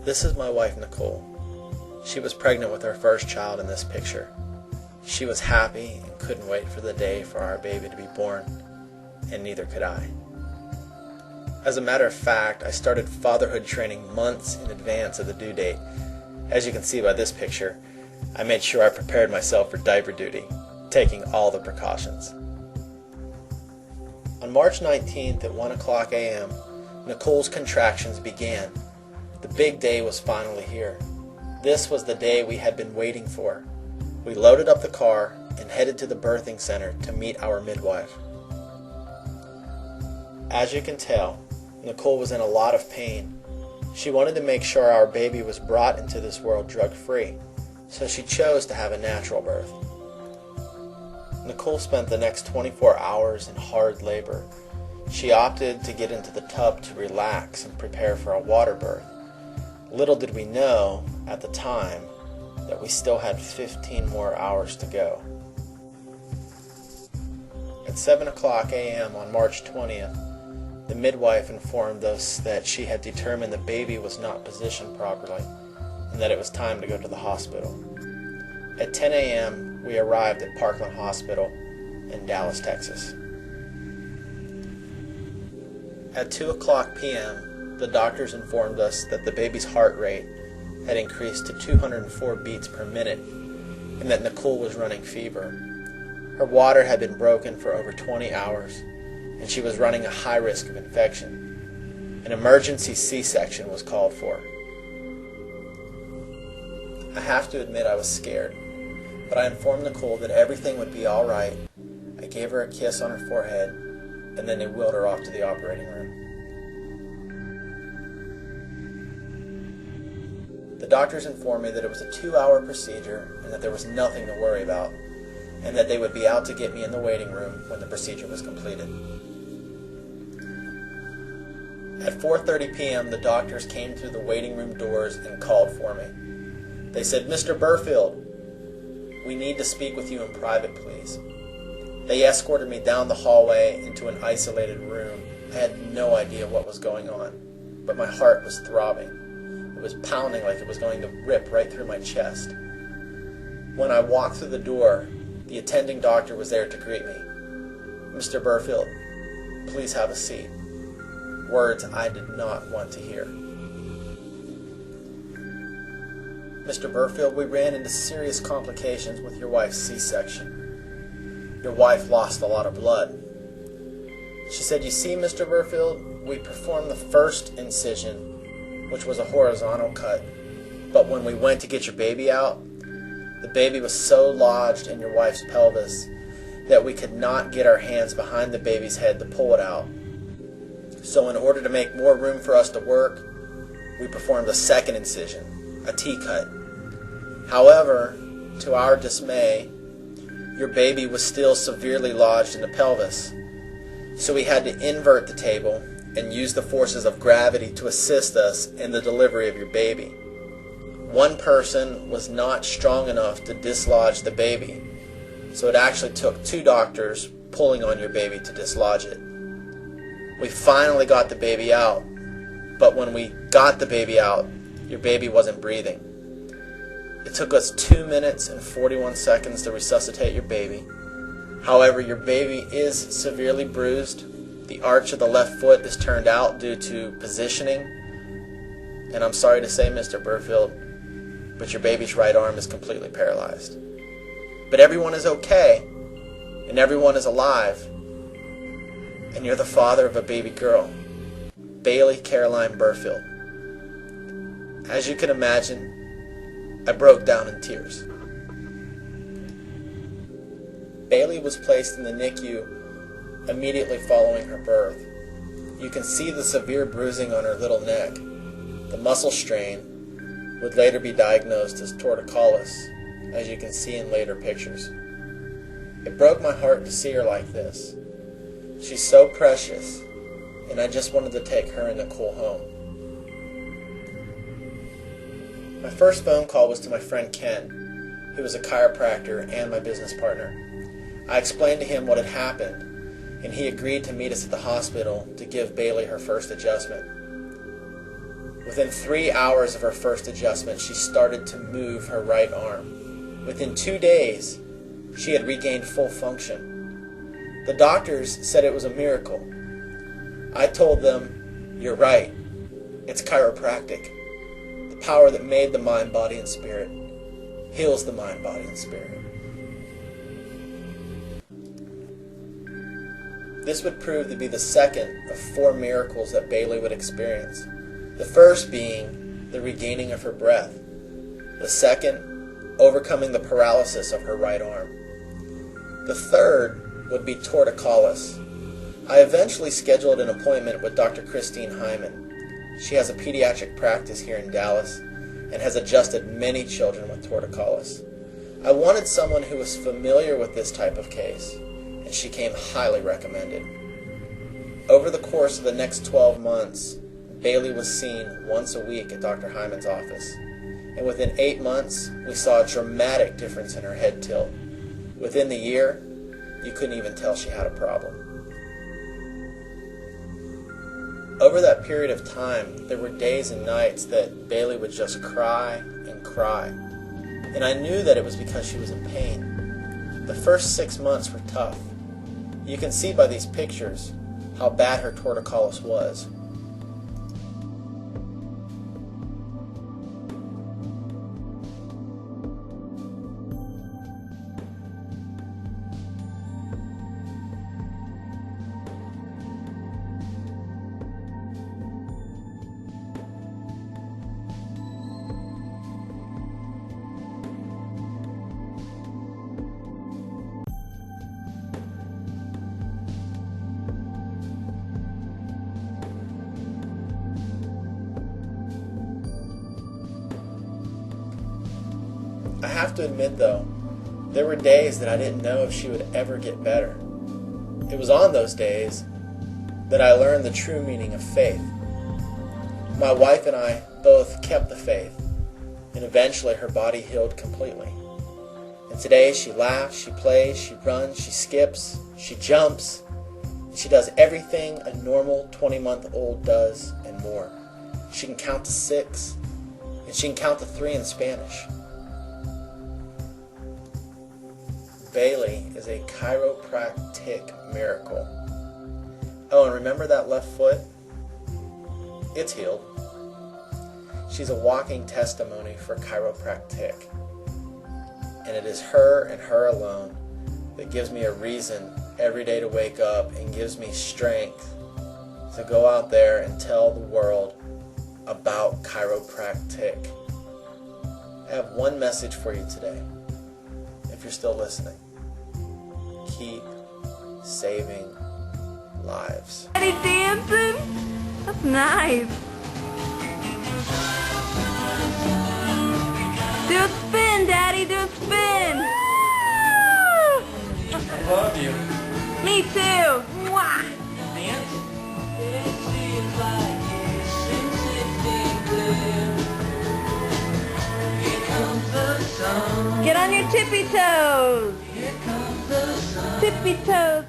This is my wife, Nicole. She was pregnant with our first child in this picture. She was happy and couldn't wait for the day for our baby to be born, and neither could I. As a matter of fact, I started fatherhood training months in advance of the due date. As you can see by this picture, I made sure I prepared myself for diaper duty, taking all the precautions. On March 19th at 1:00 a.m., Nicole's contractions began. The big day was finally here. This was the day we had been waiting for. We loaded up the car and headed to the birthing center to meet our midwife. As you can tell, Nicole was in a lot of pain. She wanted to make sure our baby was brought into this world drug-free, so she chose to have a natural birth. Nicole spent the next 24 hours in hard labor. She opted to get into the tub to relax and prepare for a water birth. Little did we know at the time that we still had 15 more hours to go. At 7:00 a.m. on March 20th, the midwife informed us that she had determined the baby was not positioned properly and that it was time to go to the hospital. At 10 a.m., we arrived at Parkland Hospital in Dallas, Texas. At 2:00 p.m., the doctors informed us that the baby's heart rate had increased to 204 beats per minute and that Nicole was running fever. Her water had been broken for over 20 hours and she was running a high risk of infection. An emergency C-section was called for. I have to admit I was scared, but I informed Nicole that everything would be all right. I gave her a kiss on her forehead, and then they wheeled her off to the operating room. The doctors informed me that it was a 2-hour procedure and that there was nothing to worry about, and that they would be out to get me in the waiting room when the procedure was completed. At 4:30 p.m., the doctors came through the waiting room doors and called for me. They said, "Mr. Burfield, we need to speak with you in private, please." They escorted me down the hallway into an isolated room. I had no idea what was going on, but my heart was throbbing. It was pounding like it was going to rip right through my chest. When I walked through the door, the attending doctor was there to greet me. "Mr. Burfield, please have a seat." Words I did not want to hear. "Mr. Burfield, we ran into serious complications with your wife's C-section. Your wife lost a lot of blood." She said, "You see, Mr. Burfield, we performed the first incision, which was a horizontal cut. But when we went to get your baby out, the baby was so lodged in your wife's pelvis that we could not get our hands behind the baby's head to pull it out. So in order to make more room for us to work, we performed a second incision, a T-cut. However, to our dismay, your baby was still severely lodged in the pelvis. So we had to invert the table and use the forces of gravity to assist us in the delivery of your baby. One person was not strong enough to dislodge the baby, so it actually took 2 doctors pulling on your baby to dislodge it. We finally got the baby out, but when we got the baby out, your baby wasn't breathing. It took us 2 minutes and 41 seconds to resuscitate your baby. However, your baby is severely bruised. The arch of the left foot is turned out due to positioning. And I'm sorry to say, Mr. Burfield, but your baby's right arm is completely paralyzed. But everyone is okay, and everyone is alive. And you're the father of a baby girl, Bailey Caroline Burfield." As you can imagine, I broke down in tears. Bailey was placed in the NICU immediately following her birth. You can see the severe bruising on her little neck. The muscle strain would later be diagnosed as torticollis, as you can see in later pictures. It broke my heart to see her like this. She's so precious, and I just wanted to take her and Nicole home. My first phone call was to my friend Ken, who was a chiropractor and my business partner. I explained to him what had happened, and he agreed to meet us at the hospital to give Bailey her first adjustment. Within 3 hours of her first adjustment, she started to move her right arm. Within 2 days, she had regained full function. The doctors said it was a miracle. I told them, "You're right. It's chiropractic. The power that made the mind, body, and spirit heals the mind, body, and spirit." This would prove to be the second of 4 miracles that Bailey would experience. The first being the regaining of her breath. The second, overcoming the paralysis of her right arm. The third would be torticollis. I eventually scheduled an appointment with Dr. Christine Hyman. She has a pediatric practice here in Dallas and has adjusted many children with torticollis. I wanted someone who was familiar with this type of case, and she came highly recommended. Over the course of the next 12 months, Bailey was seen once a week at Dr. Hyman's office, and within 8 months, we saw a dramatic difference in her head tilt. Within the year, you couldn't even tell she had a problem. Over that period of time, there were days and nights that Bailey would just cry and cry, and I knew that it was because she was in pain. The first 6 months were tough. You can see by these pictures how bad her torticollis was. I have to admit though, there were days that I didn't know if she would ever get better. It was on those days that I learned the true meaning of faith. My wife and I both kept the faith, and eventually her body healed completely. And today she laughs, she plays, she runs, she skips, she jumps, and she does everything a normal 20-month-old does and more. She can count to 6, and she can count to 3 in Spanish. Bailey is a chiropractic miracle. Oh, and remember that left foot? It's healed. She's a walking testimony for chiropractic. And it is her and her alone that gives me a reason every day to wake up and gives me strength to go out there and tell the world about chiropractic. I have one message for you today, if you're still listening. Keep saving lives. Daddy dancing? That's nice. Do a spin, Daddy, do a spin. I love you. Me too. Mwah. Get on your tippy toes. Tippy toes.